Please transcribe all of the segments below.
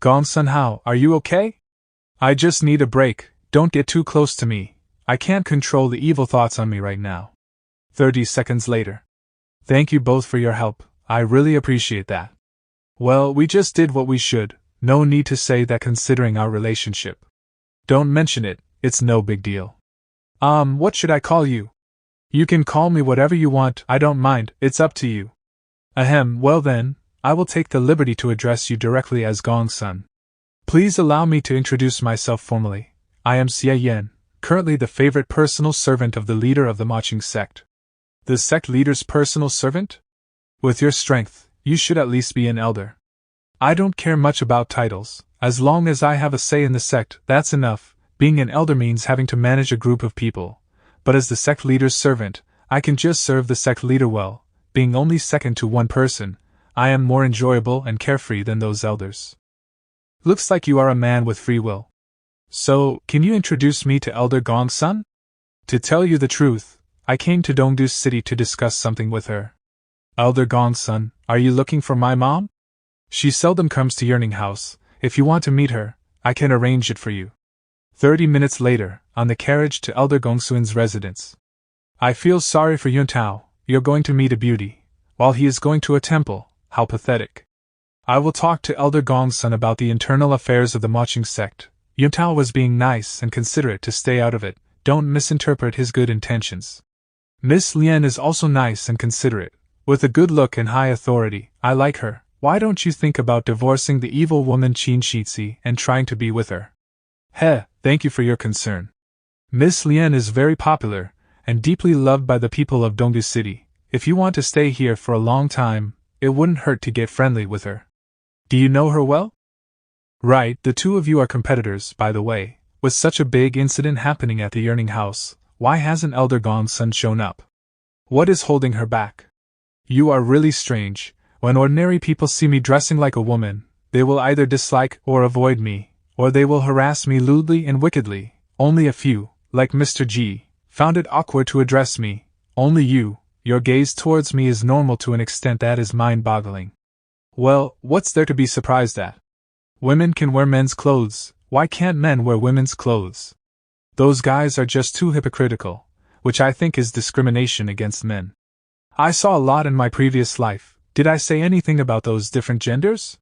Gong Son, how, are you okay? I just need a break, don't get too close to me. I can't control the evil thoughts on me right now. 30 seconds later. Thank you both for your help, I really appreciate that. Well, we just did what we should, no need to say that considering our relationship. Don't mention it, it's no big deal. What should I call you? You can call me whatever you want, I don't mind, it's up to you. Ahem, well then, I will take the liberty to address you directly as Gong Son. Please allow me to introduce myself formally. I am Xie Yan, currently the favorite personal servant of the leader of the marching sect. The sect leader's personal servant? With your strength, you should at least be an elder. I don't care much about titles, as long as I have a say in the sect, that's enough. Being an elder means having to manage a group of people, but as the sect leader's servant, I can just serve the sect leader well. Being only second to one person, I am more enjoyable and carefree than those elders. Looks like you are a man with free will. So, can you introduce me to Elder Gong Son? To tell you the truth, I came to Dongdu City to discuss something with her. Elder Gong Son, are you looking for my mom? She seldom comes to Yearning House. If you want to meet her, I can arrange it for you. 30 minutes later, on the carriage to Elder Gongsun's residence. I feel sorry for Yuntao, you're going to meet a beauty, while he is going to a temple, how pathetic. I will talk to Elder Gong Son about the internal affairs of the marching sect. Yuntao was being nice and considerate to stay out of it, don't misinterpret his good intentions. Miss Lian is also nice and considerate, with a good look and high authority, I like her. Why don't you think about divorcing the evil woman Qin Shitzi and trying to be with her? Thank you for your concern. Miss Lian is very popular, and deeply loved by the people of Dongdu City. If you want to stay here for a long time, it wouldn't hurt to get friendly with her. Do you know her well? Right, the two of you are competitors, by the way. With such a big incident happening at the Yearning House, why hasn't Elder Gong Son shown up? What is holding her back? You are really strange. When ordinary people see me dressing like a woman, they will either dislike or avoid me, or they will harass me lewdly and wickedly. Only a few, like Mr. G, found it awkward to address me. Only you, your gaze towards me is normal to an extent that is mind-boggling. Well, what's there to be surprised at? Women can wear men's clothes, why can't men wear women's clothes? Those guys are just too hypocritical, which I think is discrimination against men. I saw a lot in my previous life. Did I say anything about those different genders?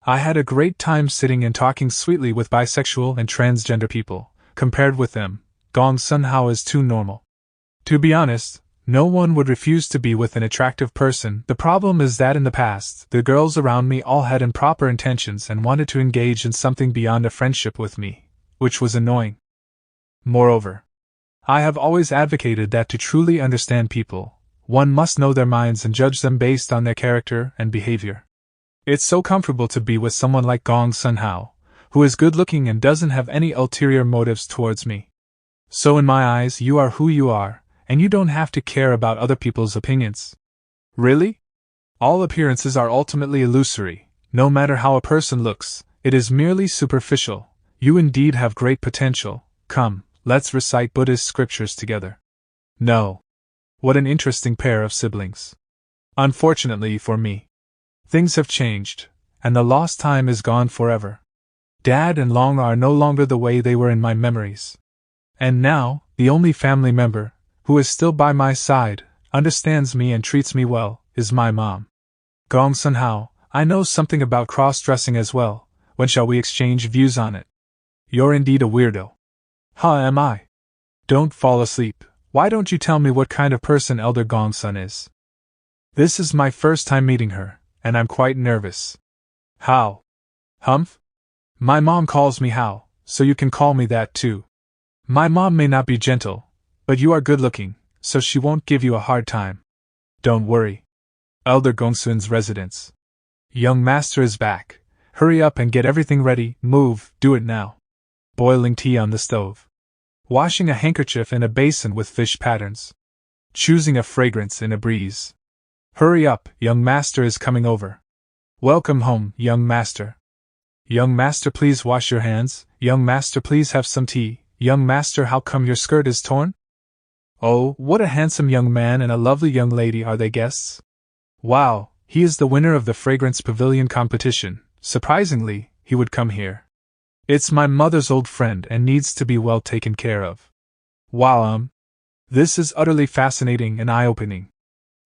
I had a great time sitting and talking sweetly with bisexual and transgender people. Compared with them, Gong Son Hao is too normal. To be honest, no one would refuse to be with an attractive person. The problem is that in the past, the girls around me all had improper intentions and wanted to engage in something beyond a friendship with me, which was annoying. Moreover, I have always advocated that to truly understand people, one must know their minds and judge them based on their character and behavior. It's so comfortable to be with someone like Gong Son Hao, who is good-looking and doesn't have any ulterior motives towards me. So in my eyes you are who you are, and you don't have to care about other people's opinions. Really? All appearances are ultimately illusory. No matter how a person looks, it is merely superficial. You indeed have great potential. Come, let's recite Buddhist scriptures together. No. What an interesting pair of siblings. Unfortunately for me, things have changed, and the lost time is gone forever. Dad and Long are no longer the way they were in my memories. And now, the only family member, who is still by my side, understands me and treats me well, is my mom. Gong Son Hao, I know something about cross-dressing as well. When shall we exchange views on it? You're indeed a weirdo. Am I? Don't fall asleep. Why don't you tell me what kind of person Elder Gong Son is? This is my first time meeting her, and I'm quite nervous. How? Humph? My mom calls me Hao, so you can call me that too. My mom may not be gentle, but you are good-looking, so she won't give you a hard time. Don't worry. Elder Gongsun's residence. Young master is back. Hurry up and get everything ready. Move, do it now. Boiling tea on the stove. Washing a handkerchief in a basin with fish patterns. Choosing a fragrance in a breeze. Hurry up, young master is coming over. Welcome home, young master. Young master, please wash your hands. Young master, please have some tea. Young master, how come your skirt is torn? Oh, what a handsome young man and a lovely young lady are they guests? Wow, he is the winner of the Fragrance Pavilion competition. Surprisingly, he would come here. It's my mother's old friend and needs to be well taken care of. Wow, this is utterly fascinating and eye-opening.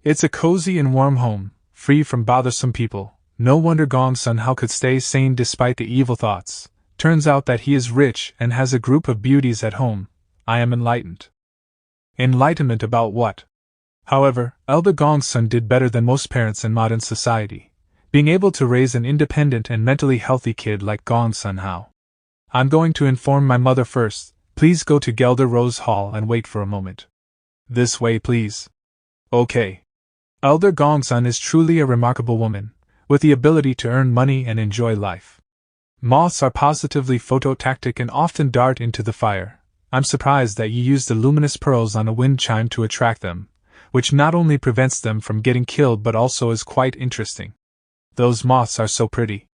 It's a cozy and warm home, free from bothersome people. No wonder Gong Son How could stay sane despite the evil thoughts. Turns out that he is rich and has a group of beauties at home. I am enlightened. Enlightenment about what? However, Elder Gong Son did better than most parents in modern society, being able to raise an independent and mentally healthy kid like Gong Son How. I'm going to inform my mother first. Please go to Gelder Rose Hall and wait for a moment. This way, please. Okay. Elder Gong Son is truly a remarkable woman, with the ability to earn money and enjoy life. Moths are positively phototactic and often dart into the fire. I'm surprised that you used the luminous pearls on a wind chime to attract them, which not only prevents them from getting killed but also is quite interesting. Those moths are so pretty.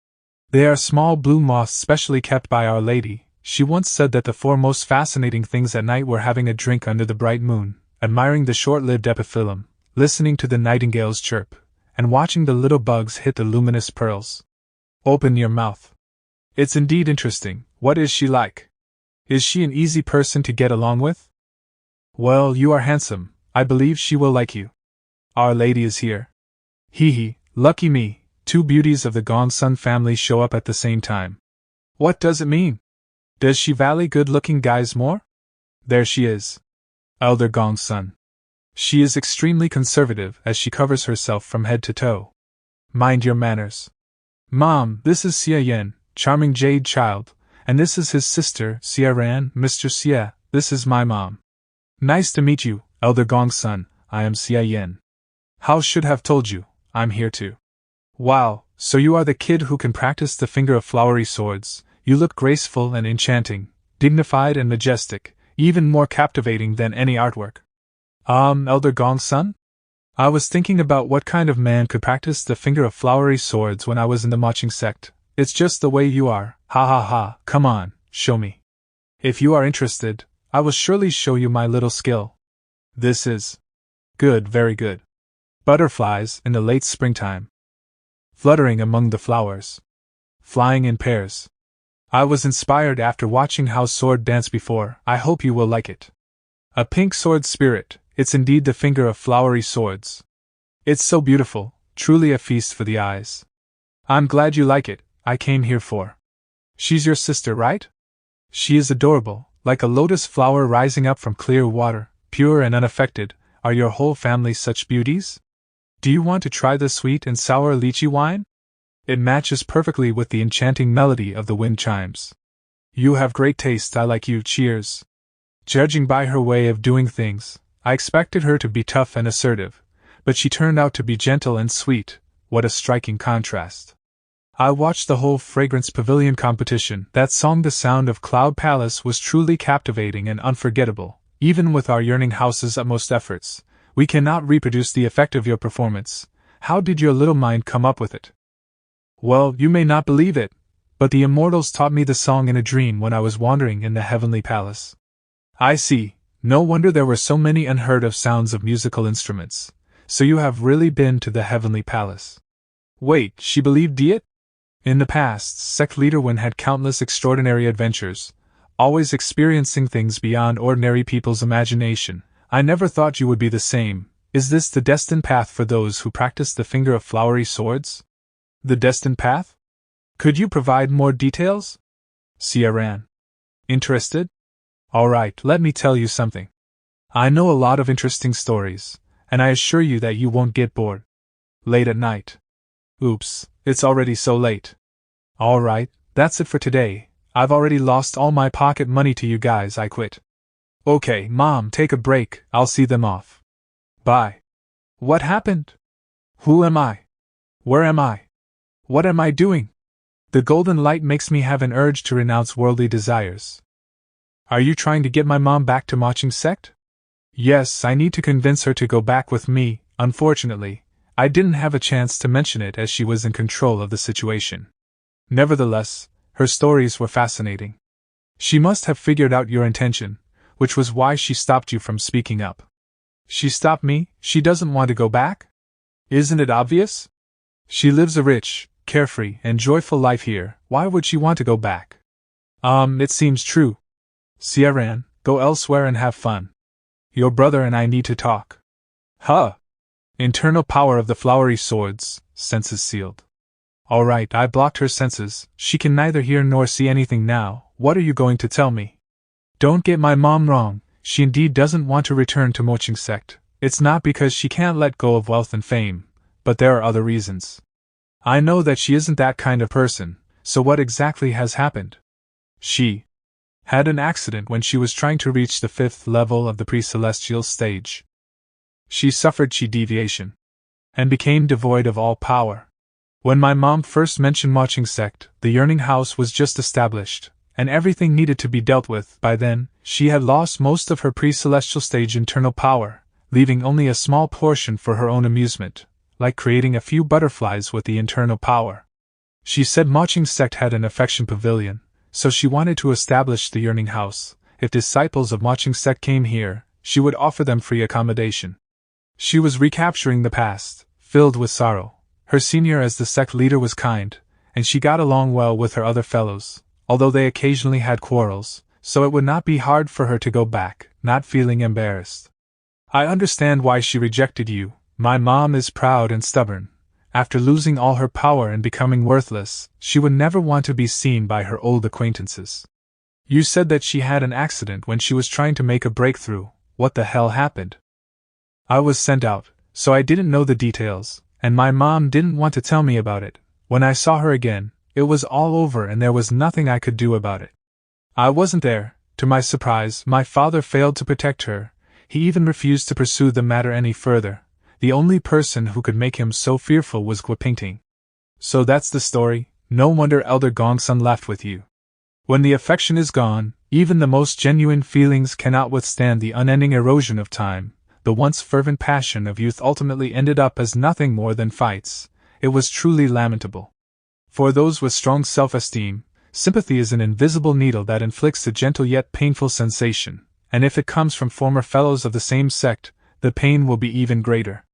They are small blue moths specially kept by Our Lady. She once said that the four most fascinating things at night were having a drink under the bright moon, admiring the short-lived epiphyllum, listening to the nightingale's chirp, and watching the little bugs hit the luminous pearls. Open your mouth. It's indeed interesting. What is she like? Is she an easy person to get along with? Well, you are handsome. I believe she will like you. Our Lady is here. Hee hee, lucky me, two beauties of the Gong Son family show up at the same time. What does it mean? Does she value good-looking guys more? There she is. Elder Gong Son. She is extremely conservative as she covers herself from head to toe. Mind your manners. Mom, this is Xie Yan, charming jade child, and this is his sister, Xie Yan, Mr. Xie, this is my mom. Nice to meet you, Elder Gong Son, I am Xie Yan. How should have told you, I'm here too. Wow, so you are the kid who can practice the finger of flowery swords. You look graceful and enchanting, dignified and majestic, even more captivating than any artwork. Elder Gong Son? I was thinking about what kind of man could practice the finger of flowery swords when I was in the marching sect. It's just the way you are, ha ha ha, come on, show me. If you are interested, I will surely show you my little skill. This is good, very good. Butterflies in the late springtime. Fluttering among the flowers. Flying in pairs. I was inspired after watching how sword dance before. I hope you will like it. A pink sword spirit, it's indeed the finger of flowery swords. It's so beautiful, truly a feast for the eyes. I'm glad you like it, I came here for. She's your sister, right? She is adorable, like a lotus flower rising up from clear water, pure and unaffected. Are your whole family such beauties? Do you want to try the sweet and sour lychee wine? It matches perfectly with the enchanting melody of the wind chimes. You have great taste, I like you, cheers. Judging by her way of doing things, I expected her to be tough and assertive, but she turned out to be gentle and sweet. What a striking contrast. I watched the whole Fragrance Pavilion competition. That song The Sound of Cloud Palace was truly captivating and unforgettable. Even with our yearning house's utmost efforts, we cannot reproduce the effect of your performance. How did your little mind come up with it? Well, you may not believe it, but the immortals taught me the song in a dream when I was wandering in the heavenly palace. I see, no wonder there were so many unheard of sounds of musical instruments. So you have really been to the heavenly palace. Wait, she believed it? In the past, sect leader Wen had countless extraordinary adventures, always experiencing things beyond ordinary people's imagination. I never thought you would be the same. Is this the destined path for those who practice the finger of flowery swords? The destined path? Could you provide more details? Xie Yan. Interested? Alright, let me tell you something. I know a lot of interesting stories, and I assure you that you won't get bored. Late at night. Oops, it's already so late. Alright, that's it for today. I've already lost all my pocket money to you guys, I quit. Okay, Mom, take a break, I'll see them off. Bye. What happened? Who am I? Where am I? What am I doing? The golden light makes me have an urge to renounce worldly desires. Are you trying to get my mom back to marching sect? Yes, I need to convince her to go back with me. Unfortunately, I didn't have a chance to mention it as she was in control of the situation. Nevertheless, her stories were fascinating. She must have figured out your intention, which was why she stopped you from speaking up. She stopped me? She doesn't want to go back? Isn't it obvious? She lives a rich, carefree, and joyful life here. Why would she want to go back? It seems true. Xie Yan, go elsewhere and have fun. Your brother and I need to talk. Huh! Internal power of the flowery swords, senses sealed. Alright, I blocked her senses, she can neither hear nor see anything now. What are you going to tell me? Don't get my mom wrong, she indeed doesn't want to return to Moching sect. It's not because she can't let go of wealth and fame, but there are other reasons. I know that she isn't that kind of person, so what exactly has happened? She had an accident when she was trying to reach the 5th level of the pre-celestial stage. She suffered chi deviation and became devoid of all power. When my mom first mentioned Moching sect, the yearning house was just established, and everything needed to be dealt with. By then, she had lost most of her pre-celestial stage internal power, leaving only a small portion for her own amusement, like creating a few butterflies with the internal power. She said Moching sect had an affection pavilion, so she wanted to establish the yearning house. If disciples of Moching sect came here, she would offer them free accommodation. She was recapturing the past, filled with sorrow. Her senior as the sect leader was kind, and she got along well with her other fellows, although they occasionally had quarrels, so it would not be hard for her to go back, not feeling embarrassed. I understand why she rejected you. My mom is proud and stubborn. After losing all her power and becoming worthless, she would never want to be seen by her old acquaintances. You said that she had an accident when she was trying to make a breakthrough. What the hell happened? I was sent out, so I didn't know the details, and my mom didn't want to tell me about it. When I saw her again, it was all over and there was nothing I could do about it. I wasn't there. To my surprise, my father failed to protect her. He even refused to pursue the matter any further. The only person who could make him so fearful was Gua Pingting. So that's the story. No wonder Elder Gong Son laughed with you. When the affection is gone, even the most genuine feelings cannot withstand the unending erosion of time. The once fervent passion of youth ultimately ended up as nothing more than fights. It was truly lamentable. For those with strong self-esteem, sympathy is an invisible needle that inflicts a gentle yet painful sensation, and if it comes from former fellows of the same sect, the pain will be even greater.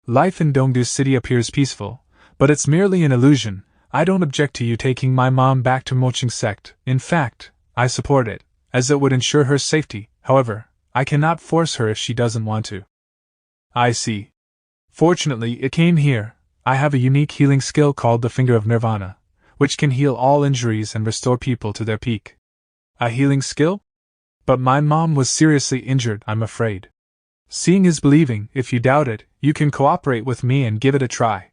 Life in Dongdu City appears peaceful, but it's merely an illusion. I don't object to you taking my mom back to Moching sect. In fact, I support it, as it would ensure her safety. However, I cannot force her if she doesn't want to. I see. Fortunately, it came here. I have a unique healing skill called the Finger of Nirvana, which can heal all injuries and restore people to their peak. A healing skill? But my mom was seriously injured, I'm afraid. Seeing is believing. If you doubt it, you can cooperate with me and give it a try.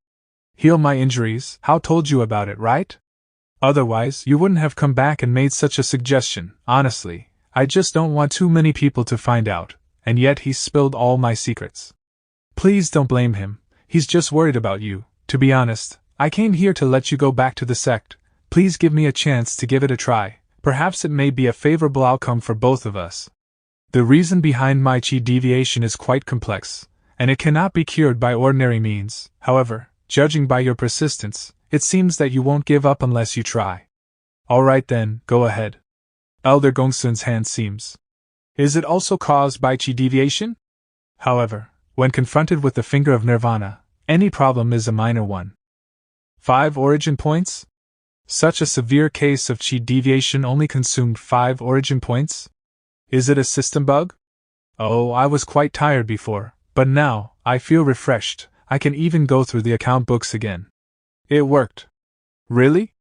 Heal my injuries. Hao told you about it, right? Otherwise, you wouldn't have come back and made such a suggestion. Honestly, I just don't want too many people to find out, and yet he spilled all my secrets. Please don't blame him. He's just worried about you. To be honest, I came here to let you go back to the sect. Please give me a chance to give it a try. Perhaps it may be a favorable outcome for both of us. The reason behind my chi deviation is quite complex, and it cannot be cured by ordinary means. However, judging by your persistence, it seems that you won't give up unless you try. Alright then, go ahead. Elder Gong Son's hand seems. Is it also caused by chi deviation? However, when confronted with the Finger of Nirvana, any problem is a minor one. 5 origin points? Such a severe case of chi deviation only consumed 5 origin points? Is it a system bug? Oh, I was quite tired before, but now, I feel refreshed. I can even go through the account books again. It worked. Really?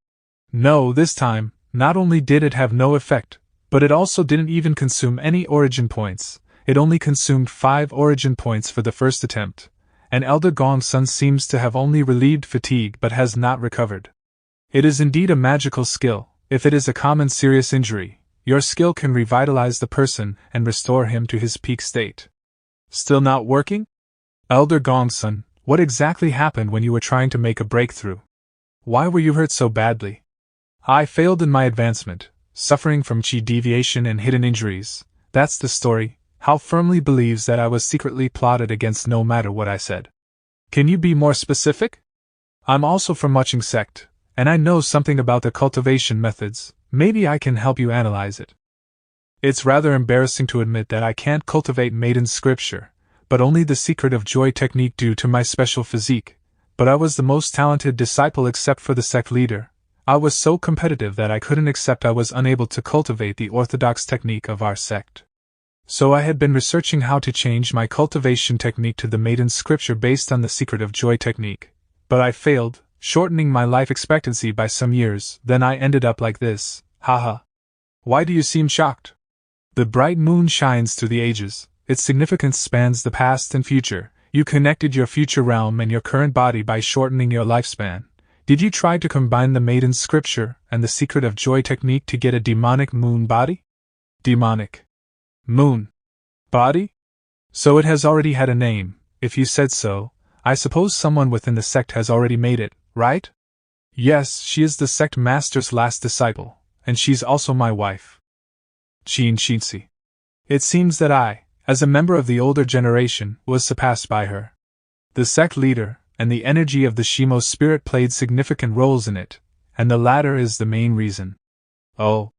No, this time, not only did it have no effect, but it also didn't even consume any origin points. It only consumed 5 origin points for the first attempt, and Elder Gong Son seems to have only relieved fatigue but has not recovered. It is indeed a magical skill. If it is a common serious injury, your skill can revitalize the person and restore him to his peak state. Still not working? Elder Gong Son, what exactly happened when you were trying to make a breakthrough? Why were you hurt so badly? I failed in my advancement, suffering from chi deviation and hidden injuries. That's the story. Hao firmly believes that I was secretly plotted against no matter what I said. Can you be more specific? I'm also from Moching sect, and I know something about the cultivation methods. Maybe I can help you analyze it. It's rather embarrassing to admit that I can't cultivate maiden scripture, but only the secret of joy technique due to my special physique. But I was the most talented disciple except for the sect leader. I was so competitive that I couldn't accept I was unable to cultivate the orthodox technique of our sect. So I had been researching how to change my cultivation technique to the maiden scripture based on the secret of joy technique. But I failed, shortening my life expectancy by some years. Then I ended up like this, haha. Why do you seem shocked? The bright moon shines through the ages, its significance spans the past and future. You connected your future realm and your current body by shortening your lifespan. Did you try to combine the maiden scripture and the secret of joy technique to get a demonic moon body? Demonic moon body? So it has already had a name. If you said so, I suppose someone within the sect has already made it, right? Yes, she is the sect master's last disciple, and she's also my wife. Shinshi. It seems that I, as a member of the older generation, was surpassed by her. The sect leader and the energy of the Shimo spirit played significant roles in it, and the latter is the main reason. Oh.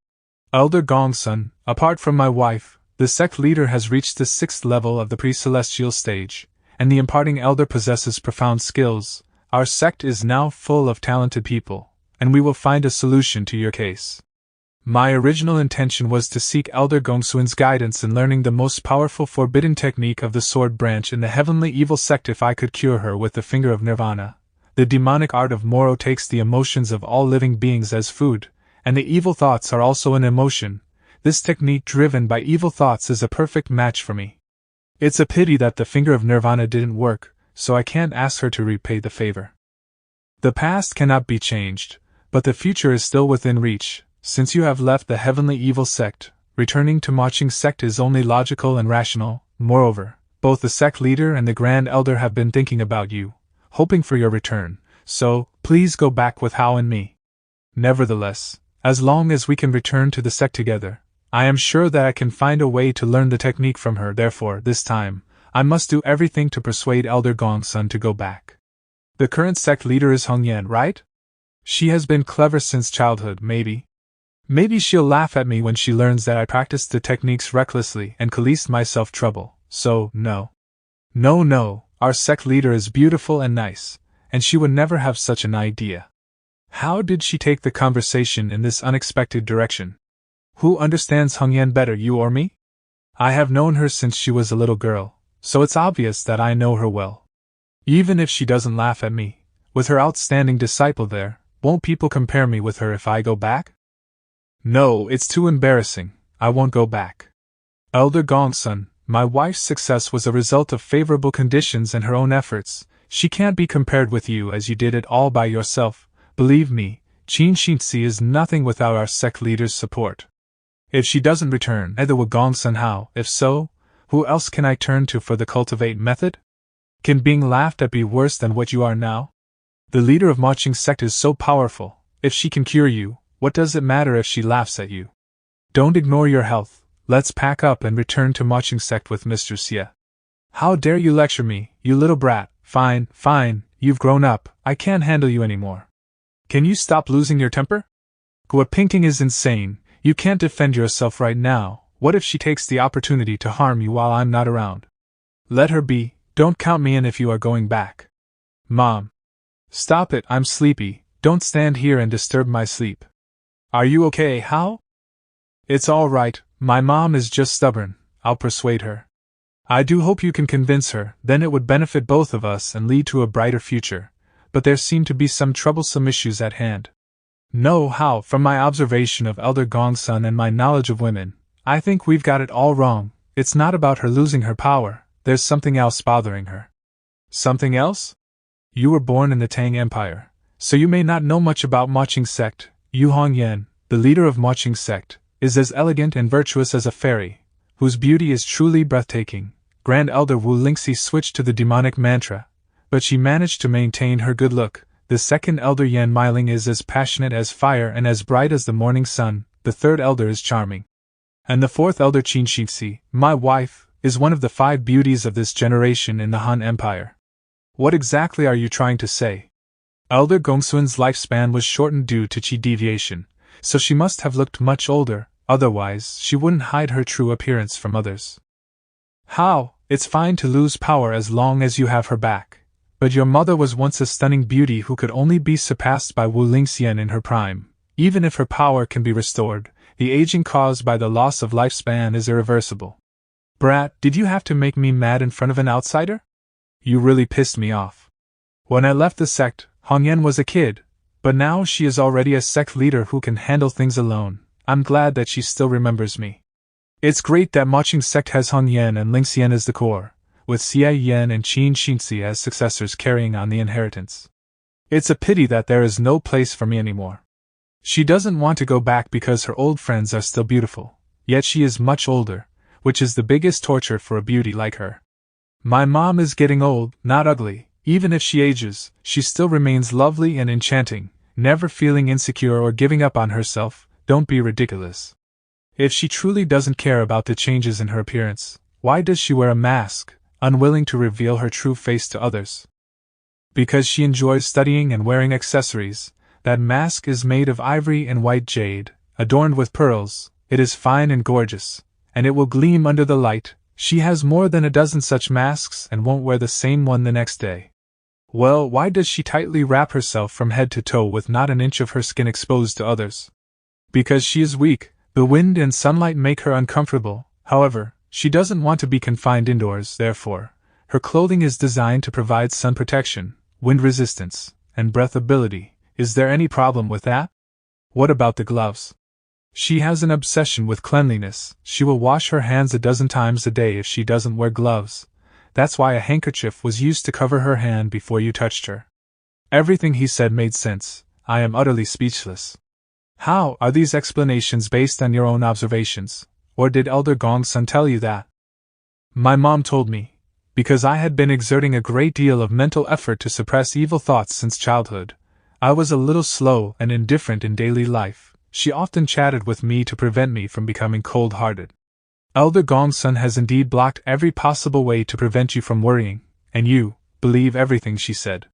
Elder Gong Son, apart from my wife, the sect leader has reached the 6th level of the pre-celestial stage, and the imparting elder possesses profound skills. Our sect is now full of talented people, and we will find a solution to your case. My original intention was to seek Elder Gongsun's guidance in learning the most powerful forbidden technique of the sword branch in the heavenly evil sect if I could cure her with the finger of nirvana. The demonic art of Moro takes the emotions of all living beings as food, and the evil thoughts are also an emotion. This technique driven by evil thoughts is a perfect match for me. It's a pity that the finger of nirvana didn't work, so I can't ask her to repay the favor. The past cannot be changed, but the future is still within reach. Since you have left the heavenly evil sect, returning to marching sect is only logical and rational. Moreover, both the sect leader and the grand elder have been thinking about you, hoping for your return, so please go back with Hao and me. Nevertheless, as long as we can return to the sect together, I am sure that I can find a way to learn the technique from her. Therefore, this time, I must do everything to persuade Elder Gong Son to go back. The current sect leader is Xie Yan, right? She has been clever since childhood, maybe. Maybe she'll laugh at me when she learns that I practiced the techniques recklessly and caused myself trouble, so no. No, our sect leader is beautiful and nice, and she would never have such an idea. How did she take the conversation in this unexpected direction? Who understands Xie Yan better, you or me? I have known her since she was a little girl, so it's obvious that I know her well. Even if she doesn't laugh at me, with her outstanding disciple there, won't people compare me with her if I go back? No, it's too embarrassing. I won't go back. Elder Gong Son, my wife's success was a result of favorable conditions and her own efforts. She can't be compared with you as you did it all by yourself. Believe me, Qin Xinzi is nothing without our sect leader's support. If she doesn't return, neither will Gong Son Hao. If so, who else can I turn to for the cultivate method? Can being laughed at be worse than what you are now? The leader of marching sect is so powerful. If she can cure you, what does it matter if she laughs at you? Don't ignore your health. Let's pack up and return to marching sect with Mr. Xie. How dare you lecture me, you little brat? Fine, you've grown up. I can't handle you anymore. Can you stop losing your temper? Gua Pingting is insane. You can't defend yourself right now. What if she takes the opportunity to harm you while I'm not around? Let her be. Don't count me in if you are going back. Mom. Stop it, I'm sleepy. Don't stand here and disturb my sleep. Are you okay, Hao? It's all right, my mom is just stubborn. I'll persuade her. I do hope you can convince her, then it would benefit both of us and lead to a brighter future. But there seem to be some troublesome issues at hand. No, Hao, from my observation of Elder Gong Son and my knowledge of women, I think we've got it all wrong. It's not about her losing her power, there's something else bothering her. Something else? You were born in the Tang Empire, so you may not know much about marching sect. Yu Hongyan, the leader of marching sect, is as elegant and virtuous as a fairy, whose beauty is truly breathtaking. Grand Elder Wu Lingxi switched to the demonic mantra, but she managed to maintain her good look. The second elder Yan Miling is as passionate as fire and as bright as the morning sun. The third elder is charming. And the fourth elder Qin Xinzi, my wife, is one of the 5 beauties of this generation in the Han Empire. What exactly are you trying to say? Elder Gongsun's lifespan was shortened due to qi deviation, so she must have looked much older, otherwise she wouldn't hide her true appearance from others. How? It's fine to lose power as long as you have her back. but your mother was once a stunning beauty who could only be surpassed by Wu Lingxian in her prime. Even if her power can be restored, the aging caused by the loss of lifespan is irreversible. Brat, did you have to make me mad in front of an outsider? You really pissed me off. When I left the sect, Hong Yan was a kid, but now she is already a sect leader who can handle things alone. I'm glad that she still remembers me. It's great that Marching Sect has Hong Yan and Lingxian as the core, with Xie Yan and Qin Xinzi as successors carrying on the inheritance. It's a pity that there is no place for me anymore. She doesn't want to go back because her old friends are still beautiful, yet she is much older, which is the biggest torture for a beauty like her. My mom is getting old, not ugly. Even if she ages, she still remains lovely and enchanting, never feeling insecure or giving up on herself. Don't be ridiculous. If she truly doesn't care about the changes in her appearance, why does she wear a mask, unwilling to reveal her true face to others? Because she enjoys studying and wearing accessories. That mask is made of ivory and white jade, adorned with pearls. It is fine and gorgeous, and it will gleam under the light. She has more than a dozen such masks and won't wear the same one the next day. Well, why does she tightly wrap herself from head to toe with not an inch of her skin exposed to others? Because she is weak. The wind and sunlight make her uncomfortable. However, she doesn't want to be confined indoors, therefore, her clothing is designed to provide sun protection, wind resistance, and breathability. Is there any problem with that? What about the gloves? She has an obsession with cleanliness. She will wash her hands a dozen times a day if she doesn't wear gloves. That's why a handkerchief was used to cover her hand before you touched her. Everything he said made sense. I am utterly speechless. How are these explanations based on your own observations, or did Elder Gong Son tell you that? My mom told me, because I had been exerting a great deal of mental effort to suppress evil thoughts since childhood. I was a little slow and indifferent in daily life. She often chatted with me to prevent me from becoming cold-hearted. Elder Gong Son has indeed blocked every possible way to prevent you from worrying, and you believe everything she said.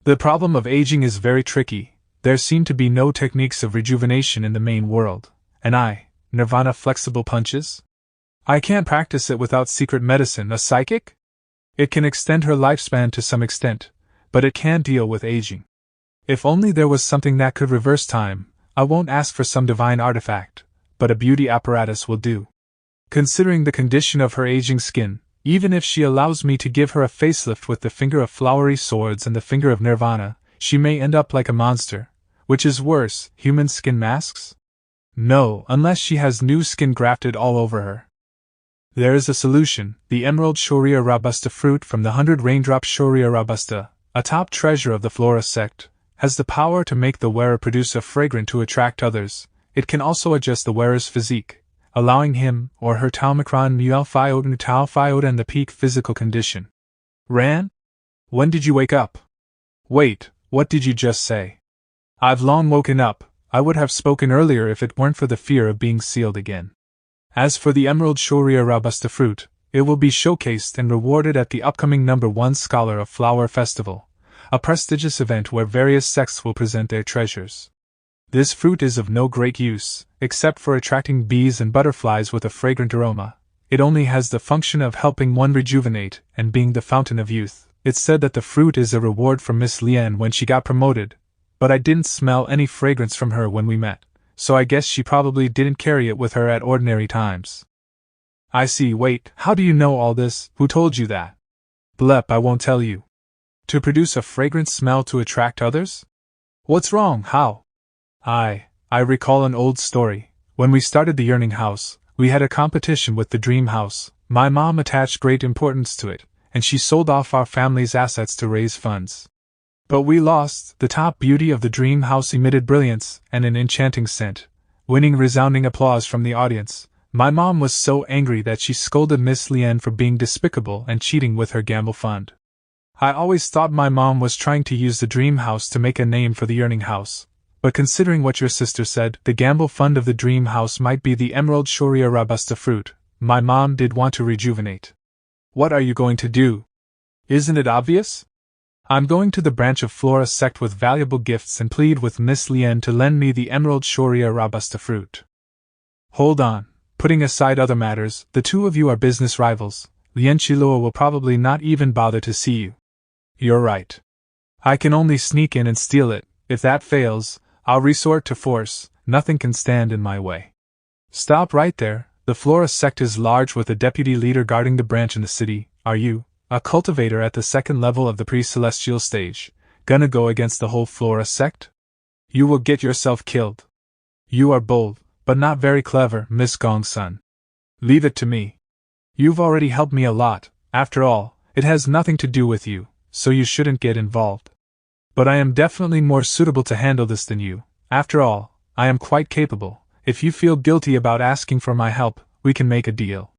The problem of aging is very tricky. There seem to be no techniques of rejuvenation in the main world, and nirvana flexible punches? I can't practice it without secret medicine. A psychic? It can extend her lifespan to some extent, but it can't deal with aging. If only there was something that could reverse time. I won't ask for some divine artifact, but a beauty apparatus will do. Considering the condition of her aging skin, even if she allows me to give her a facelift with the finger of flowery swords and the finger of nirvana, she may end up like a monster. Which is worse, human skin masks? No, unless she has new skin grafted all over her. There is a solution. The emerald Shoria robusta fruit from the 100 raindrop Shoria robusta, a top treasure of the Flora sect, has the power to make the wearer produce a fragrance to attract others. It can also adjust the wearer's physique, allowing him or her Taomicron Mualphioten and the peak physical condition. Ran? When did you wake up? Wait, what did you just say? I've long woken up. I would have spoken earlier if it weren't for the fear of being sealed again. As for the emerald Shoria robusta fruit, it will be showcased and rewarded at the upcoming No. 1 Scholar of Flower Festival, a prestigious event where various sects will present their treasures. This fruit is of no great use, except for attracting bees and butterflies with a fragrant aroma. It only has the function of helping one rejuvenate and being the fountain of youth. It's said that the fruit is a reward for Miss Lian when she got promoted, but I didn't smell any fragrance from her when we met, so I guess she probably didn't carry it with her at ordinary times. I see. Wait, how do you know all this? Who told you that? Blep, I won't tell you. To produce a fragrant smell to attract others? What's wrong? How? I recall an old story. When we started the Yearning House, we had a competition with the Dream House. My mom attached great importance to it, and she sold off our family's assets to raise funds. But we lost. The top beauty of the Dream House emitted brilliance and an enchanting scent, winning resounding applause from the audience. My mom was so angry that she scolded Miss Lian for being despicable and cheating with her gamble fund. I always thought my mom was trying to use the Dream House to make a name for the Yearning House, but considering what your sister said, the gamble fund of the Dream House might be the emerald Shoria robusta fruit. My mom did want to rejuvenate. What are you going to do? Isn't it obvious? I'm going to the branch of Flora sect with valuable gifts and plead with Miss Lian to lend me the emerald Shoria robusta fruit. Hold on. Putting aside other matters, the two of you are business rivals. Lien Chiluo will probably not even bother to see you. You're right. I can only sneak in and steal it. If that fails, I'll resort to force. Nothing can stand in my way. Stop right there. The Flora sect is large with a deputy leader guarding the branch in the city. Are you, a cultivator at the second level of the pre-celestial stage, gonna go against the whole Flora sect? You will get yourself killed. You are bold, but not very clever, Miss Gong Son. Leave it to me. You've already helped me a lot. After all, it has nothing to do with you, so you shouldn't get involved. But I am definitely more suitable to handle this than you. After all, I am quite capable. If you feel guilty about asking for my help, we can make a deal.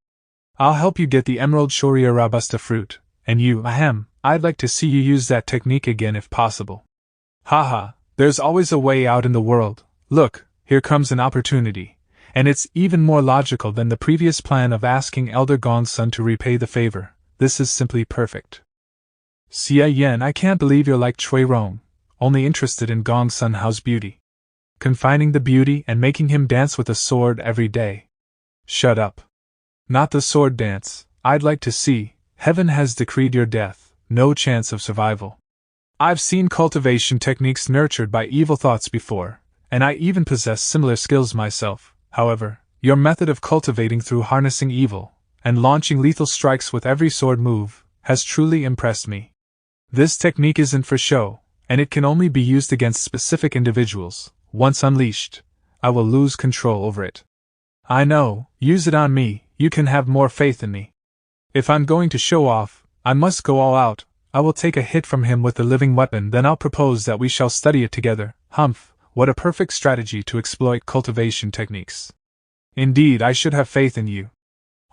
I'll help you get the Emerald Shoria Robusta fruit, and you, I'd like to see you use that technique again if possible. Haha, there's always a way out in the world. Look, here comes an opportunity, and it's even more logical than the previous plan of asking Elder Gong Son to repay the favor. This is simply perfect. Xie Yan, I can't believe you're like Chui Rong, only interested in Gong Son Hao's beauty. Confining the beauty and making him dance with a sword every day. Shut up. Not the sword dance, I'd like to see. Heaven has decreed your death, no chance of survival. I've seen cultivation techniques nurtured by evil thoughts before, and I even possess similar skills myself. However, your method of cultivating through harnessing evil, and launching lethal strikes with every sword move, has truly impressed me. This technique isn't for show, and it can only be used against specific individuals. Once unleashed, I will lose control over it. I know, use it on me, you can have more faith in me. If I'm going to show off, I must go all out. I will take a hit from him with the living weapon, then I'll propose that we shall study it together. Humph, what a perfect strategy to exploit cultivation techniques. Indeed, I should have faith in you.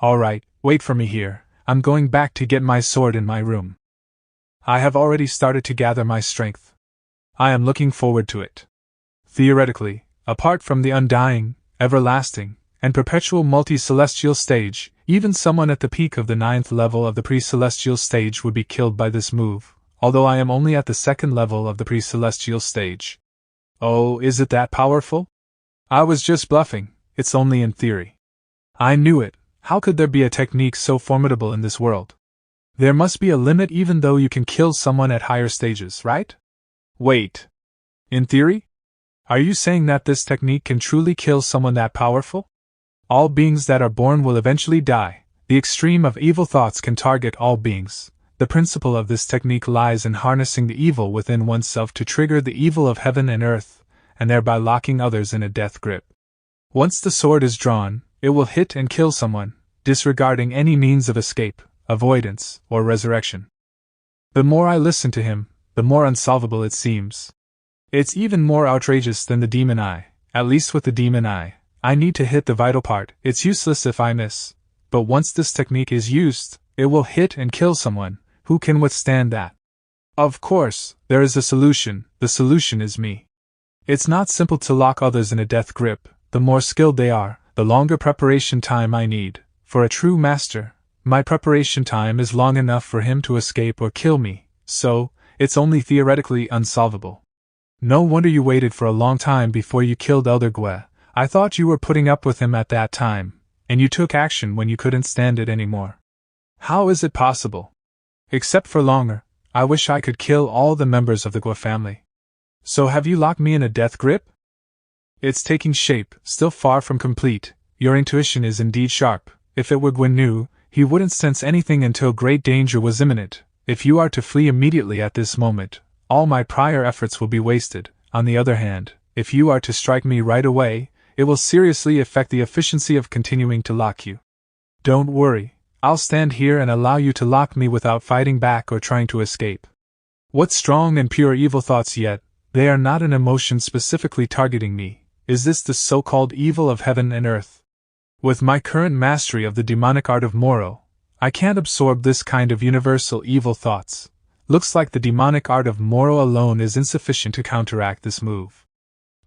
Alright, wait for me here, I'm going back to get my sword in my room. I have already started to gather my strength. I am looking forward to it. Theoretically, apart from the undying, everlasting, and perpetual multi-celestial stage, even someone at the peak of the 9th level of the pre-celestial stage would be killed by this move, although I am only at the 2nd level of the pre-celestial stage. Oh, is it that powerful? I was just bluffing, it's only in theory. I knew it, how could there be a technique so formidable in this world? There must be a limit even though you can kill someone at higher stages, right? Wait. In theory? Are you saying that this technique can truly kill someone that powerful? All beings that are born will eventually die. The extreme of evil thoughts can target all beings. The principle of this technique lies in harnessing the evil within oneself to trigger the evil of heaven and earth, and thereby locking others in a death grip. Once the sword is drawn, it will hit and kill someone, disregarding any means of escape, avoidance, or resurrection. The more I listen to him, the more unsolvable it seems. It's even more outrageous than the demon eye. At least with the demon eye, I need to hit the vital part. It's useless if I miss. But once this technique is used, it will hit and kill someone. Who can withstand that? Of course, there is a solution. The solution is me. It's not simple to lock others in a death grip. The more skilled they are, the longer preparation time I need. For a true master, my preparation time is long enough for him to escape or kill me, so it's only theoretically unsolvable. No wonder you waited for a long time before you killed Elder Gue. I thought you were putting up with him at that time, and you took action when you couldn't stand it anymore. How is it possible? Except for longer, I wish I could kill all the members of the Gue family. So have you locked me in a death grip? It's taking shape, still far from complete. Your intuition is indeed sharp. If it were Guinu, he wouldn't sense anything until great danger was imminent. If you are to flee immediately at this moment, all my prior efforts will be wasted. On the other hand, if you are to strike me right away, it will seriously affect the efficiency of continuing to lock you. Don't worry, I'll stand here and allow you to lock me without fighting back or trying to escape. What strong and pure evil thoughts yet, they are not an emotion specifically targeting me. Is this the so-called evil of heaven and earth? With my current mastery of the demonic art of Moro, I can't absorb this kind of universal evil thoughts. Looks like the demonic art of Moro alone is insufficient to counteract this move.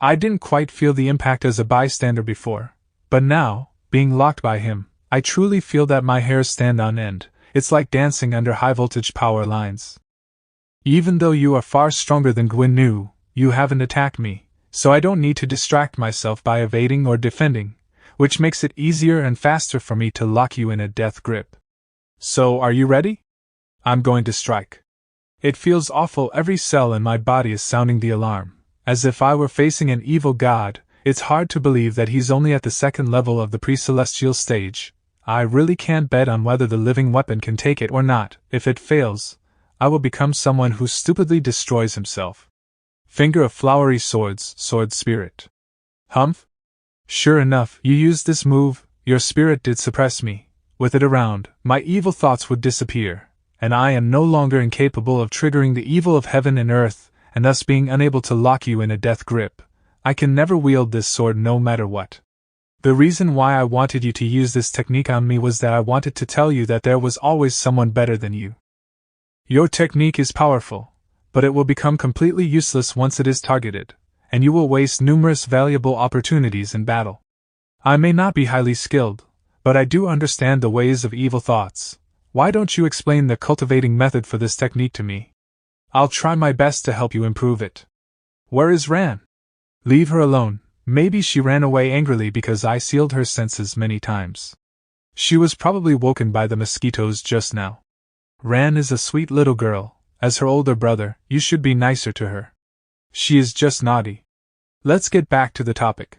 I didn't quite feel the impact as a bystander before, but now, being locked by him, I truly feel that my hairs stand on end. It's like dancing under high-voltage power lines. Even though you are far stronger than Guinu, you haven't attacked me, so I don't need to distract myself by evading or defending, which makes it easier and faster for me to lock you in a death grip. So, are you ready? I'm going to strike. It feels awful, every cell in my body is sounding the alarm, as if I were facing an evil god. It's hard to believe that he's only at the second level of the pre-celestial stage. I really can't bet on whether the living weapon can take it or not. If it fails, I will become someone who stupidly destroys himself. Finger of flowery swords, sword spirit. Humph? Sure enough, you used this move. Your spirit did suppress me. With it around, my evil thoughts would disappear, and I am no longer incapable of triggering the evil of heaven and earth, and thus being unable to lock you in a death grip. I can never wield this sword no matter what. The reason why I wanted you to use this technique on me was that I wanted to tell you that there was always someone better than you. Your technique is powerful, but it will become completely useless once it is targeted, and you will waste numerous valuable opportunities in battle. I may not be highly skilled, but I do understand the ways of evil thoughts. Why don't you explain the cultivating method for this technique to me? I'll try my best to help you improve it. Where is Ran? Leave her alone. Maybe she ran away angrily because I sealed her senses many times. She was probably woken by the mosquitoes just now. Ran is a sweet little girl. As her older brother, you should be nicer to her. She is just naughty. Let's get back to the topic.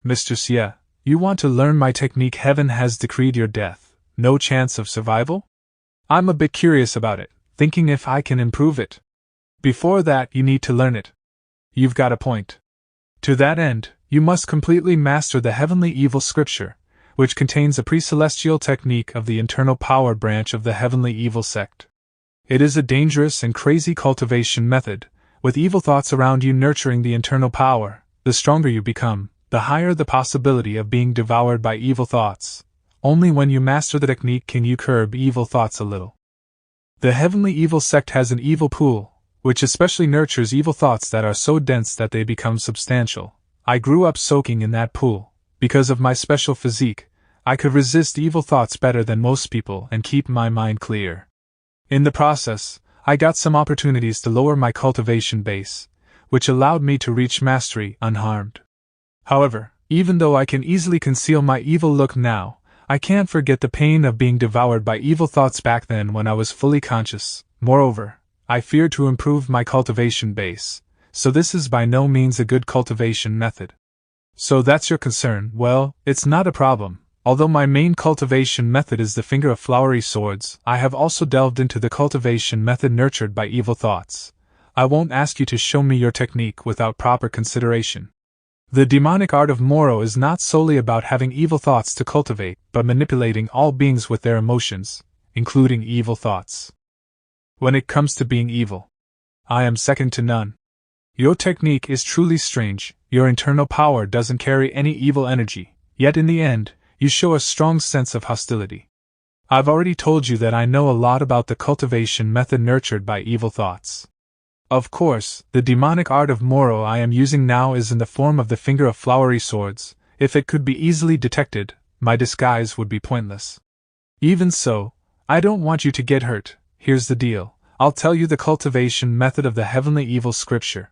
Mr. Xie, you want to learn my technique? Heaven has decreed your death. No chance of survival? I'm a bit curious about it, thinking if I can improve it. Before that, you need to learn it. You've got a point. To that end, you must completely master the heavenly evil scripture, which contains a pre-celestial technique of the internal power branch of the heavenly evil sect. It is a dangerous and crazy cultivation method, with evil thoughts around you nurturing the internal power. The stronger you become, the higher the possibility of being devoured by evil thoughts. Only when you master the technique can you curb evil thoughts a little. The heavenly evil sect has an evil pool, which especially nurtures evil thoughts that are so dense that they become substantial. I grew up soaking in that pool. Because of my special physique, I could resist evil thoughts better than most people and keep my mind clear. In the process, I got some opportunities to lower my cultivation base, which allowed me to reach mastery unharmed. However, even though I can easily conceal my evil look now, I can't forget the pain of being devoured by evil thoughts back then when I was fully conscious. Moreover, I feared to improve my cultivation base, so this is by no means a good cultivation method. So that's your concern. Well, it's not a problem. Although my main cultivation method is the finger of flowery swords, I have also delved into the cultivation method nurtured by evil thoughts. I won't ask you to show me your technique without proper consideration. The demonic art of Moro is not solely about having evil thoughts to cultivate, but manipulating all beings with their emotions, including evil thoughts. When it comes to being evil, I am second to none. Your technique is truly strange. Your internal power doesn't carry any evil energy, yet in the end, you show a strong sense of hostility. I've already told you that I know a lot about the cultivation method nurtured by evil thoughts. Of course, the demonic art of Moro I am using now is in the form of the finger of flowery swords. If it could be easily detected, my disguise would be pointless. Even so, I don't want you to get hurt. Here's the deal. I'll tell you the cultivation method of the heavenly evil scripture.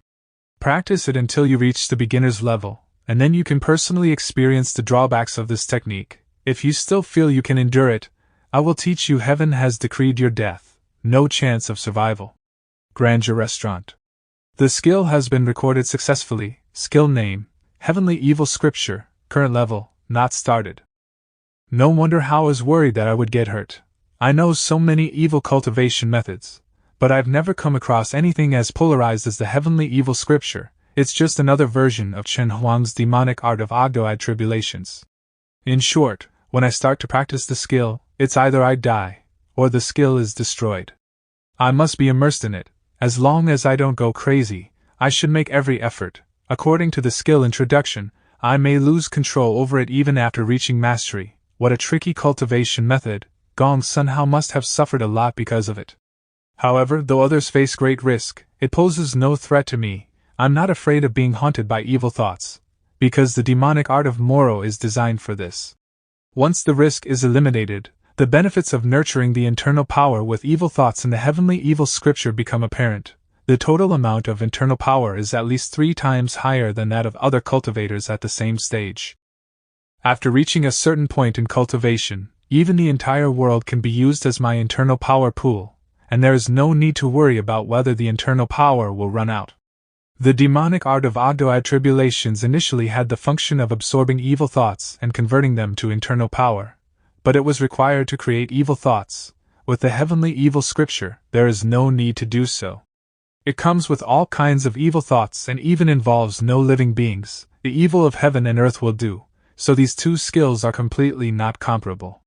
Practice it until you reach the beginner's level, and then you can personally experience the drawbacks of this technique. If you still feel you can endure it, I will teach you. Heaven has decreed your death. No chance of survival. Grandeur Restaurant. The skill has been recorded successfully. Skill name, Heavenly Evil Scripture. Current level, not started. No wonder how I was worried that I would get hurt. I know so many evil cultivation methods, but I've never come across anything as polarized as the Heavenly Evil Scripture. It's just another version of Chen Huang's demonic art of Ogdoad tribulations. In short, when I start to practice the skill, it's either I die, or the skill is destroyed. I must be immersed in it. As long as I don't go crazy, I should make every effort. According to the skill introduction, I may lose control over it even after reaching mastery. What a tricky cultivation method. Gong Son must have suffered a lot because of it. However, though others face great risk, it poses no threat to me. I'm not afraid of being haunted by evil thoughts, because the demonic art of Moro is designed for this. Once the risk is eliminated, the benefits of nurturing the internal power with evil thoughts in the heavenly evil scripture become apparent. The total amount of internal power is at least 3 times higher than that of other cultivators at the same stage. After reaching a certain point in cultivation, even the entire world can be used as my internal power pool, and there is no need to worry about whether the internal power will run out. The demonic art of auto-attribulations initially had the function of absorbing evil thoughts and converting them to internal power, but it was required to create evil thoughts. With the heavenly evil scripture, there is no need to do so. It comes with all kinds of evil thoughts and even involves no living beings. The evil of heaven and earth will do, so these two skills are completely not comparable.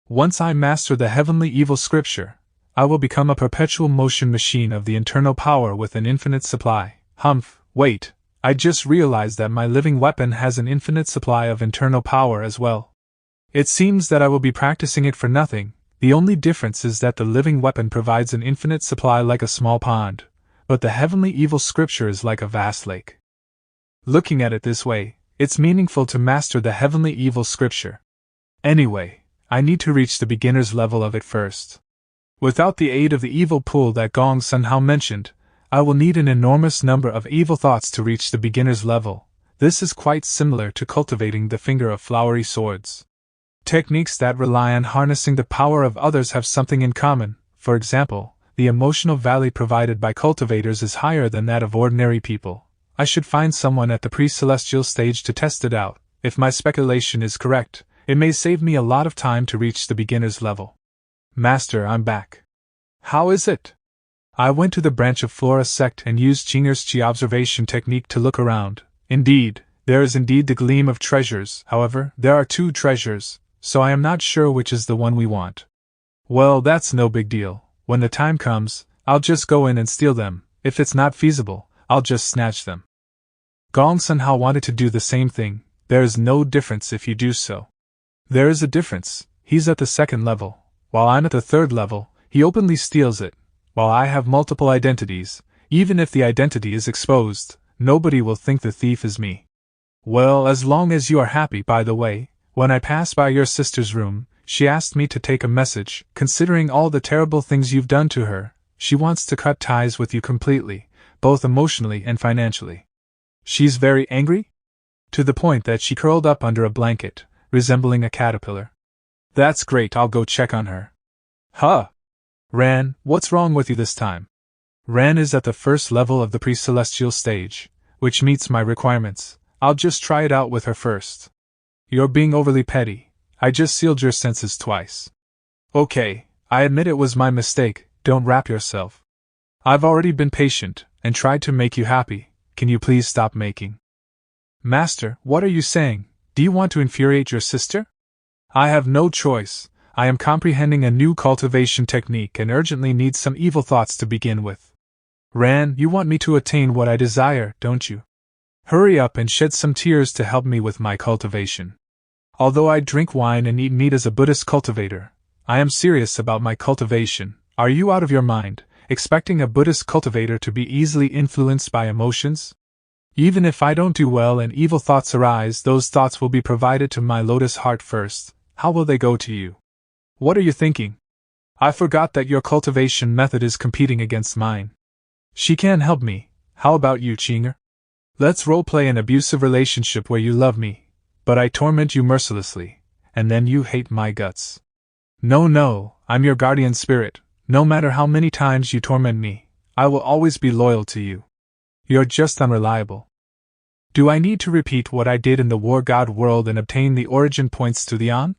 Once I master the heavenly evil scripture, I will become a perpetual motion machine of the internal power with an infinite supply. Wait, I just realized that my living weapon has an infinite supply of internal power as well. It seems that I will be practicing it for nothing. The only difference is that the living weapon provides an infinite supply like a small pond, but the heavenly evil scripture is like a vast lake. Looking at it this way, it's meaningful to master the heavenly evil scripture. Anyway, I need to reach the beginner's level of it first. Without the aid of the evil pool that Gong Son mentioned, I will need an enormous number of evil thoughts to reach the beginner's level. This is quite similar to cultivating the finger of flowery swords. Techniques that rely on harnessing the power of others have something in common. For example, the emotional value provided by cultivators is higher than that of ordinary people. I should find someone at the pre-celestial stage to test it out. If my speculation is correct, it may save me a lot of time to reach the beginner's level. Master, I'm back. How is it? I went to the branch of Flora sect and used Chinger's Chi observation technique to look around. Indeed, there is indeed the gleam of treasures. However, there are 2 treasures, so I am not sure which is the one we want. Well, that's no big deal. When the time comes, I'll just go in and steal them. If it's not feasible, I'll just snatch them. Gong Son wanted to do the same thing. There is no difference if you do so. There is a difference. He's at the 2nd level, while I'm at the 3rd level. He openly steals it. While I have multiple identities, even if the identity is exposed, nobody will think the thief is me. Well, as long as you are happy. By the way, when I passed by your sister's room, she asked me to take a message. Considering all the terrible things you've done to her, she wants to cut ties with you completely, both emotionally and financially. She's very angry? To the point that she curled up under a blanket, resembling a caterpillar. That's great, I'll go check on her. Huh! Ran, what's wrong with you this time? Ran is at the 1st level of the pre-celestial stage, which meets my requirements. I'll just try it out with her first. You're being overly petty. I just sealed your senses twice. Okay, I admit it was my mistake. Don't wrap yourself. I've already been patient and tried to make you happy. Can you please stop making? Master, what are you saying? Do you want to infuriate your sister? I have no choice. I am comprehending a new cultivation technique and urgently need some evil thoughts to begin with. Ran, you want me to attain what I desire, don't you? Hurry up and shed some tears to help me with my cultivation. Although I drink wine and eat meat as a Buddhist cultivator, I am serious about my cultivation. Are you out of your mind, expecting a Buddhist cultivator to be easily influenced by emotions? Even if I don't do well and evil thoughts arise, those thoughts will be provided to my lotus heart first. How will they go to you? What are you thinking? I forgot that your cultivation method is competing against mine. She can't help me. How about you, Chinger? Let's roleplay an abusive relationship where you love me, but I torment you mercilessly, and then you hate my guts. No, I'm your guardian spirit. No matter how many times you torment me, I will always be loyal to you. You're just unreliable. Do I need to repeat what I did in the War God world and obtain the origin points to the An?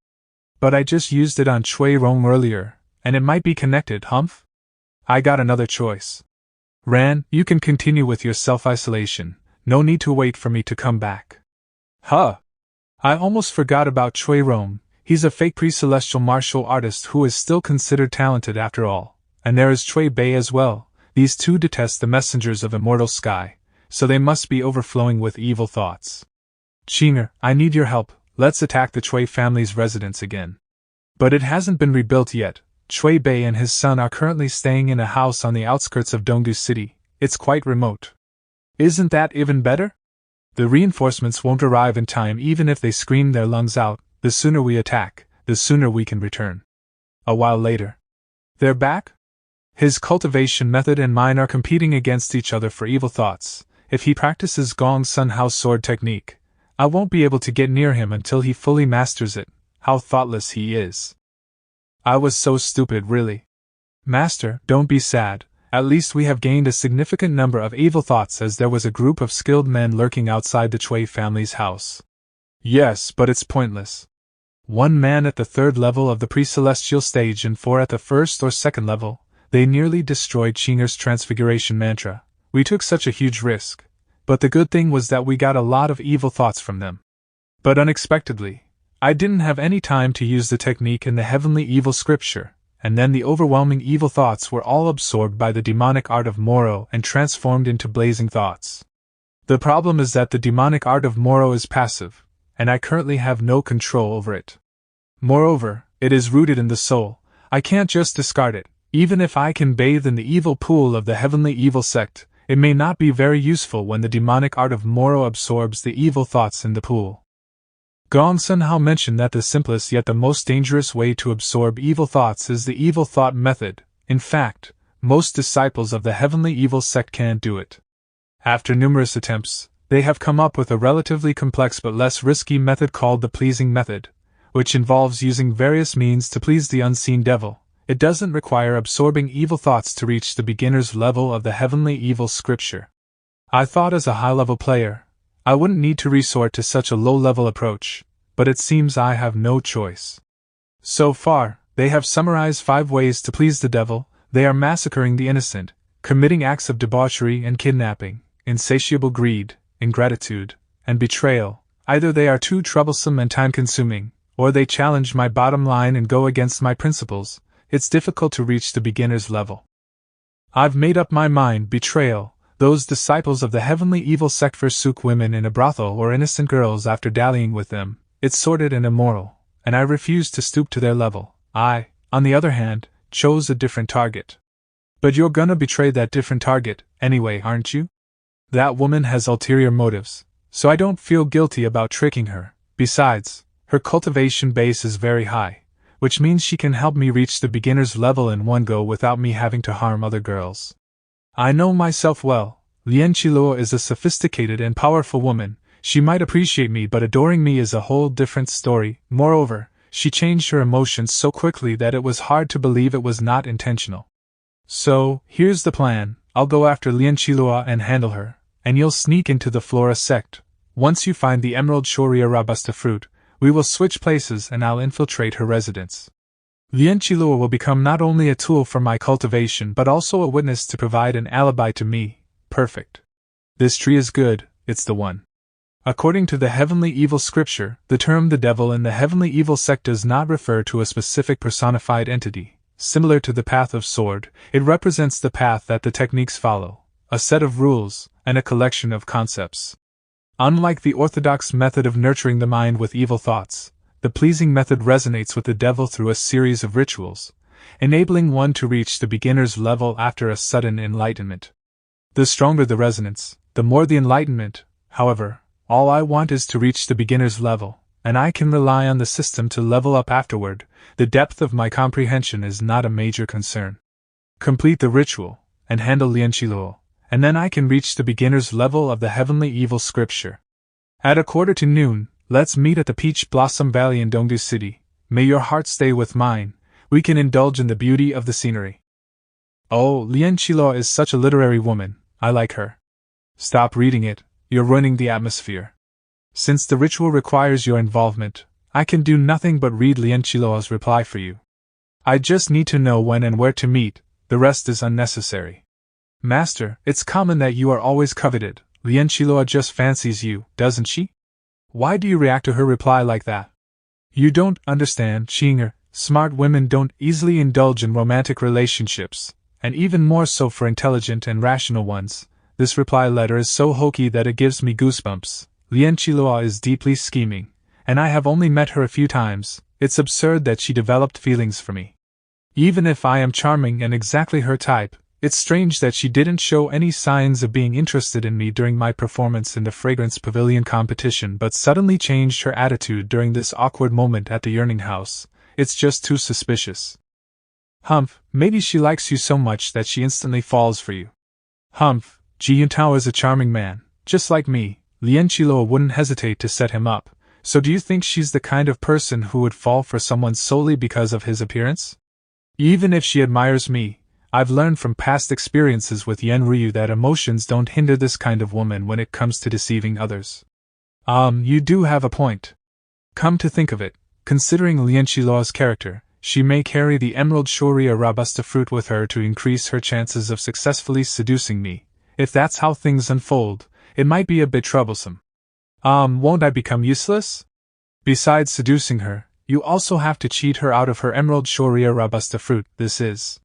But I just used it on Chui Rong earlier, and it might be connected, humph? I got another choice. Ran, you can continue with your self-isolation. No need to wait for me to come back. Huh! I almost forgot about Chui Rong. He's a fake pre-celestial martial artist who is still considered talented after all. And there is Chui Bei as well. These two detest the messengers of immortal sky, so they must be overflowing with evil thoughts. Chinger, I need your help. Let's attack the Chui family's residence again. But it hasn't been rebuilt yet. Chui Bei and his son are currently staying in a house on the outskirts of Dongdu City. It's quite remote. Isn't that even better? The reinforcements won't arrive in time even if they scream their lungs out. The sooner we attack, the sooner we can return. A while later. They're back? His cultivation method and mine are competing against each other for evil thoughts. If he practices Gong Son house sword technique, I won't be able to get near him until he fully masters it. How thoughtless he is. I was so stupid, really. Master, don't be sad. At least we have gained a significant number of evil thoughts, as there was a group of skilled men lurking outside the Chui family's house. Yes, but it's pointless. 1 man at the 3rd level of the pre-celestial stage and 4 at the 1st or 2nd level. They nearly destroyed Chinger's transfiguration mantra. We took such a huge risk. But the good thing was that we got a lot of evil thoughts from them. But unexpectedly, I didn't have any time to use the technique in the heavenly evil scripture, and then the overwhelming evil thoughts were all absorbed by the demonic art of Moro and transformed into blazing thoughts. The problem is that the demonic art of Moro is passive, and I currently have no control over it. Moreover, it is rooted in the soul. I can't just discard it. Even if I can bathe in the evil pool of the heavenly evil sect, it may not be very useful when the demonic art of Moro absorbs the evil thoughts in the pool. Gong Son mentioned that the simplest yet the most dangerous way to absorb evil thoughts is the evil thought method. In fact, most disciples of the heavenly evil sect can't do it. After numerous attempts, they have come up with a relatively complex but less risky method called the pleasing method, which involves using various means to please the unseen devil. It doesn't require absorbing evil thoughts to reach the beginner's level of the heavenly evil scripture. I thought as a high-level player, I wouldn't need to resort to such a low-level approach, but it seems I have no choice. So far, they have summarized 5 ways to please the devil. They are massacring the innocent, committing acts of debauchery and kidnapping, insatiable greed, ingratitude, and betrayal. Either they are too troublesome and time-consuming, or they challenge my bottom line and go against my principles. It's difficult to reach the beginner's level. I've made up my mind. Betrayal. Those disciples of the heavenly evil sect forsook women in a brothel or innocent girls after dallying with them. It's sordid and immoral, and I refuse to stoop to their level. I, on the other hand, chose a different target. But you're gonna betray that different target, anyway, aren't you? That woman has ulterior motives, so I don't feel guilty about tricking her. Besides, her cultivation base is very high, which means she can help me reach the beginner's level in one go without me having to harm other girls. I know myself well. Lian Qiluo is a sophisticated and powerful woman. She might appreciate me, but adoring me is a whole different story. Moreover, she changed her emotions so quickly that it was hard to believe it was not intentional. So, here's the plan. I'll go after Lian Qiluo and handle her, and you'll sneak into the Flora sect. Once you find the Emerald Shoria Robusta fruit, we will switch places and I'll infiltrate her residence. Lian Qiluo will become not only a tool for my cultivation but also a witness to provide an alibi to me. Perfect. This tree is good, it's the one. According to the heavenly evil scripture, the term the devil in the heavenly evil sect does not refer to a specific personified entity. Similar to the path of sword, it represents the path that the techniques follow, a set of rules, and a collection of concepts. Unlike the orthodox method of nurturing the mind with evil thoughts, the pleasing method resonates with the devil through a series of rituals, enabling one to reach the beginner's level after a sudden enlightenment. The stronger the resonance, the more the enlightenment. However, all I want is to reach the beginner's level, and I can rely on the system to level up afterward. The depth of my comprehension is not a major concern. Complete the ritual, and handle Lian Qiluo, and then I can reach the beginner's level of the heavenly evil scripture. At 12:45, let's meet at the Peach Blossom Valley in Dongdu City. May your heart stay with mine. We can indulge in the beauty of the scenery. Oh, Lian Qiluo is such a literary woman. I like her. Stop reading it, you're ruining the atmosphere. Since the ritual requires your involvement, I can do nothing but read Lian Qiluo's reply for you. I just need to know when and where to meet, the rest is unnecessary. Master, it's common that you are always coveted. Lian Qiluo just fancies you, doesn't she? Why do you react to her reply like that? You don't understand, Xinger. Smart women don't easily indulge in romantic relationships, and even more so for intelligent and rational ones. This reply letter is so hokey that it gives me goosebumps. Lian Qiluo is deeply scheming, and I have only met her a few times. It's absurd that she developed feelings for me. Even if I am charming and exactly her type, it's strange that she didn't show any signs of being interested in me during my performance in the Fragrance Pavilion competition but suddenly changed her attitude during this awkward moment at the Yearning House. It's just too suspicious. Humph, maybe she likes you so much that she instantly falls for you. Humph, Ji Yuntao is a charming man, just like me. Lian Qiluo wouldn't hesitate to set him up, so do you think she's the kind of person who would fall for someone solely because of his appearance? Even if she admires me, I've learned from past experiences with Yen Ryu that emotions don't hinder this kind of woman when it comes to deceiving others. You do have a point. Come to think of it, considering Lien Qiluo's character, she may carry the Emerald Shoria Robusta fruit with her to increase her chances of successfully seducing me. If that's how things unfold, it might be a bit troublesome. Won't I become useless? Besides seducing her, you also have to cheat her out of her Emerald Shoria Robusta fruit. This is...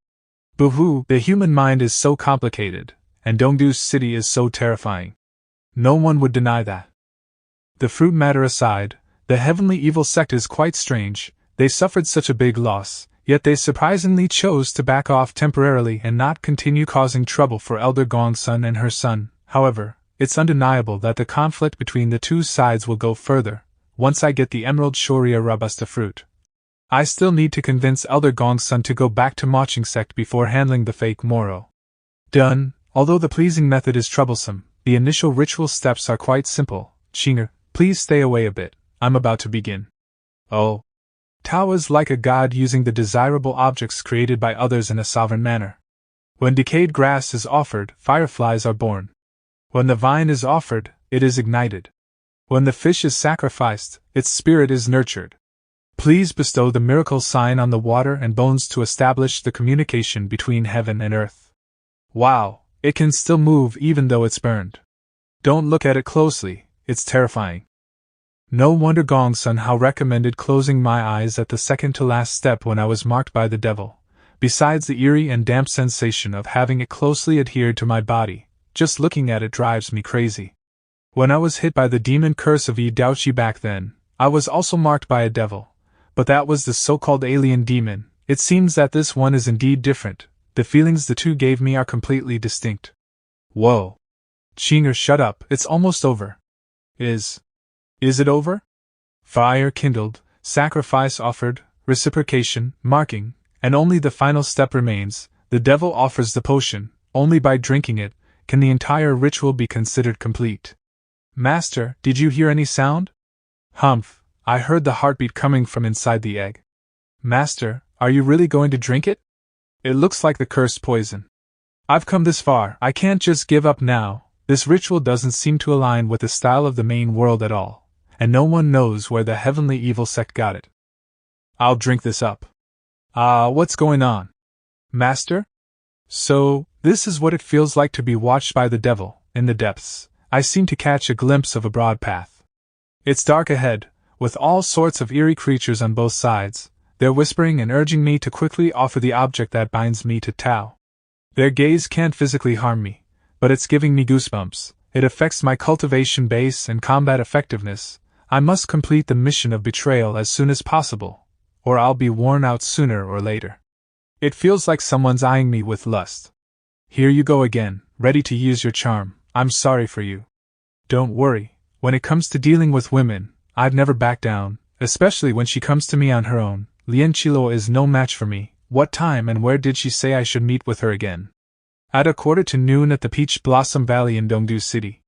Boo-hoo, the human mind is so complicated, and Dongdu City is so terrifying. No one would deny that. The fruit matter aside, the heavenly evil sect is quite strange. They suffered such a big loss, yet they surprisingly chose to back off temporarily and not continue causing trouble for Elder Gong Son and her son. However, it's undeniable that the conflict between the two sides will go further, once I get the Emerald Shoria Robusta fruit. I still need to convince Elder Gong Son to go back to Moching sect before handling the fake Moro. Done. Although the pleasing method is troublesome, the initial ritual steps are quite simple. Qinger, please stay away a bit, I'm about to begin. Oh. Tao is like a god using the desirable objects created by others in a sovereign manner. When decayed grass is offered, fireflies are born. When the vine is offered, it is ignited. When the fish is sacrificed, its spirit is nurtured. Please bestow the miracle sign on the water and bones to establish the communication between heaven and earth. Wow, it can still move even though it's burned. Don't look at it closely, it's terrifying. No wonder Gong Son how recommended closing my eyes at the second to last step when I was marked by the devil. Besides the eerie and damp sensation of having it closely adhered to my body, just looking at it drives me crazy. When I was hit by the demon curse of Yi Daoqi back then, I was also marked by a devil. But that was the so-called alien demon. It seems that this one is indeed different. The feelings the two gave me are completely distinct. Whoa. Qinger, shut up, it's almost over. Is it over? Fire kindled, sacrifice offered, reciprocation, marking, and only the final step remains. The devil offers the potion. Only by drinking it can the entire ritual be considered complete. Master, did you hear any sound? Humph, I heard the heartbeat coming from inside the egg. Master, are you really going to drink it? It looks like the cursed poison. I've come this far, I can't just give up now. This ritual doesn't seem to align with the style of the main world at all, and no one knows where the heavenly evil sect got it. I'll drink this up. What's going on? Master? So, this is what it feels like to be watched by the devil. In the depths, I seem to catch a glimpse of a broad path. It's dark ahead, with all sorts of eerie creatures on both sides. They're whispering and urging me to quickly offer the object that binds me to Tao. Their gaze can't physically harm me, but it's giving me goosebumps. It affects my cultivation base and combat effectiveness. I must complete the mission of betrayal as soon as possible, or I'll be worn out sooner or later. It feels like someone's eyeing me with lust. Here you go again, ready to use your charm. I'm sorry for you. Don't worry, when it comes to dealing with women, I've never backed down, especially when she comes to me on her own. Lien Qiluo is no match for me. What time and where did she say I should meet with her again? At 12:15 at the Peach Blossom Valley in Dongdu City.